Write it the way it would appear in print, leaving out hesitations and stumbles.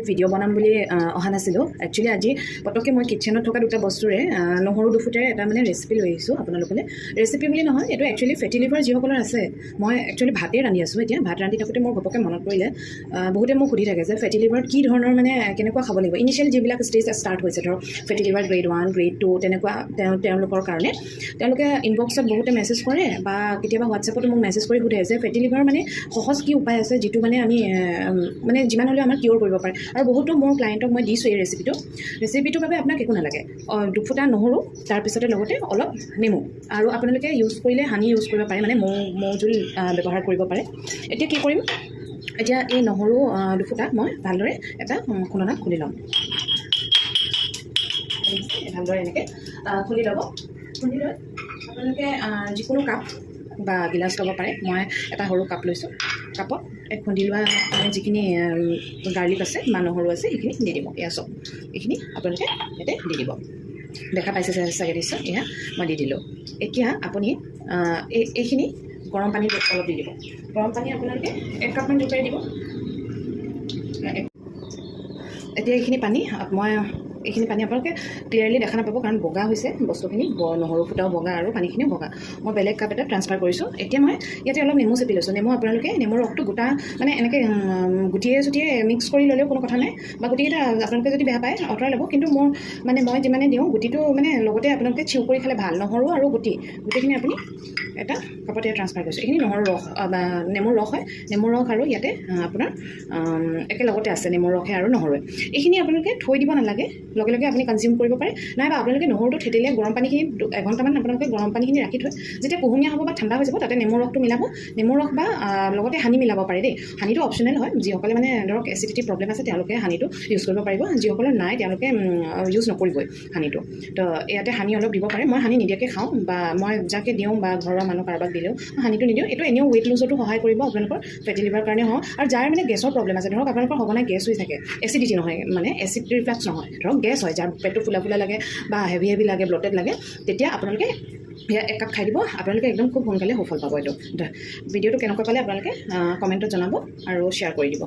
video' বনাম বুলি অহা নাছিলোঁ একচুৱেলি আজি পটককৈ মই কিটচেনত থকা দুটা বস্তুৰে নহৰু দুফুটেৰে এটা মানে ৰেচিপি লৈ আহিছোঁ আপোনালোকলৈ ৰেচিপি বুলি নহয় এইটো একচুৱেলি ফেটি লিভাৰ যিসকলৰ আছে মই একচুৱেলি ভাতেই ৰান্ধি আছোঁ এতিয়া ভাত ৰান্ধি থাকোঁতে মোৰ ঘপককৈ মনত পৰিলে বহুতে মোক সুধি থাকে যে ফেটি লিভাৰত কি ধৰণৰ মানে কেনেকুৱা খাব লাগিব ইনিচিয়েল যিবিলাক ষ্টেজ ষ্টাৰ্ট হৈছে ধৰক ফেটি লিভাৰ গ্ৰেড 1 গ্ৰেড 2 তেনেকুৱা তেওঁলোকৰ কাৰণে তেওঁলোকে ইনবক্সত বহুতে মেছেজ কৰে বা কেতিয়াবা হোৱাটছএপতো মোক মেছেজ কৰি সোধে যে ফেটি লিভাৰ মানে সহজ কি উপায় আছে যিটো মানে আমি মানে যিমান হ'লেও আমাৰ কিয়ৰ কৰিব পাৰে আৰু বহুতো মোৰ ক্লায়েণ্টক মই দিছোঁ এই ৰেচিপিটোৰ বাবে আপোনাক একো নালাগে দুফুটা নহৰু তাৰপিছতে লগতে অলপ নেমু আৰু আপোনালোকে ইউজ কৰিলে হানি ইউজ কৰিব পাৰে মানে মৌ জোল ব্যৱহাৰ কৰিব পাৰে এতিয়া কি কৰিম এতিয়া এই নহৰু দুফুটা মই ভালদৰে এটা খুন্দনাত খুলি ল'ম ভালদৰে এনেকৈ খুলি ল'ব খুলি লৈ আপোনালোকে যিকোনো কাপ বা গিলাচ ল'ব পাৰে মই এটা সৰু কাপ লৈছোঁ কাপত এই খুন্দি লোৱা মানে যিখিনি গাৰ্লিক আছে বা নহৰু আছে সেইখিনি দি দিব এয়া চব এইখিনি আপোনালোকে ইয়াতে দি দিব দেখা পাইছে চাগে নিশ্চয় এয়া মই দি দিলোঁ এতিয়া আপুনি এইখিনি গৰম পানীত অলপ দি দিব গৰম পানী আপোনালোকে 1 কাপমান জোখাৰে দিব এতিয়া এইখিনি পানী আপোনালোকে ক্লিয়াৰলি দেখা নাপাব কাৰণ বগা হৈছে বস্তুখিনি নহৰু ফুটাও বগা আৰু পানীখিনিও বগা মই বেলেগ কাপ এটা ট্ৰান্সফাৰ কৰিছোঁ এতিয়া মই ইয়াতে অলপ নেমু চেপি লৈছোঁ নেমু আপোনালোকে নেমুৰ ৰসটো গোটা মানে এনেকৈ গুটিয়ে চুটিয়ে মিক্স কৰি ল'লেও কোনো কথা নাই বা গুটিকেইটা আপোনালোকে যদি বেয়া পায় আঁতৰাই ল'ব কিন্তু মই যিমানে দিওঁ গুটিটো মানে লগতে আপোনালোকে চিউ কৰি খালে ভাল নহৰু আৰু গোটেইখিনি আপুনি এটা কাপতে ট্ৰান্সফাৰ কৰিছোঁ এইখিনি নহৰু ৰস বা নেমুৰ ৰস হয় নেমুৰ ৰস আৰু ইয়াতে আপোনাৰ একেলগতে আছে নেমুৰ ৰসে আৰু নহৰুৱে এইখিনি আপোনালোকে থৈ দিব নালাগে লগে লগে আপুনি কনজিউম কৰিব পাৰে নাইবা আপোনালোকে নহৰুটো থেতিলে গৰম পানীখিনি 1 ঘণ্টামান আপোনালোকে গৰম পানীখিনি ৰাখি থৈ যেতিয়া কুহুমীয়া হ'ব বা ঠাণ্ডা হৈ যাব তাতে নেমুৰ ৰসটো মিলাব নেমুৰ ৰস বা লগতে হানি মিলাব পাৰে দেই হানিটো অপশ্যনেল হয় যিসকলে মানে ধৰক এচিডিটি প্ৰব্লেম আছে তেওঁলোকে হানিটো ইউজ কৰিব পাৰিব যিসকলৰ নাই তেওঁলোকে ইউজ নকৰিবই হানিটো তো ইয়াতে হানি অলপ দিব পাৰে মই হানি নিদিয়াকৈ খাওঁ বা মই যাকে দিওঁ বা ঘৰৰ মানুহ কাৰোবাক দিলেও হানিটো নিদিওঁ এইটো এনেও ৱেইট লুজতো সহায় কৰিব আপোনালোকৰ ফেটি লিভাৰ কাৰণে হওক আৰু যাৰ মানে গেছৰ প্ৰব্লেম আছে ধৰক আপোনালোকৰ সঘনাই গেছ হৈ থাকে এচিডিটি নহয় মানে এচিড ৰিফ্লাক্স নহয় ধৰক গেছ হয় যাৰ পেটটো ফুলা লাগে বা হেভি লাগে ব্লটেড লাগে তেতিয়া আপোনালোকে 1 কাপ খাই দিব আপোনালোকে একদম খুব সোনকালে সফল পাব এইটো ভিডিঅ'টো কেনেকুৱা পালে আপোনালোকে কমেণ্টত জনাব আৰু শ্বেয়াৰ কৰি দিব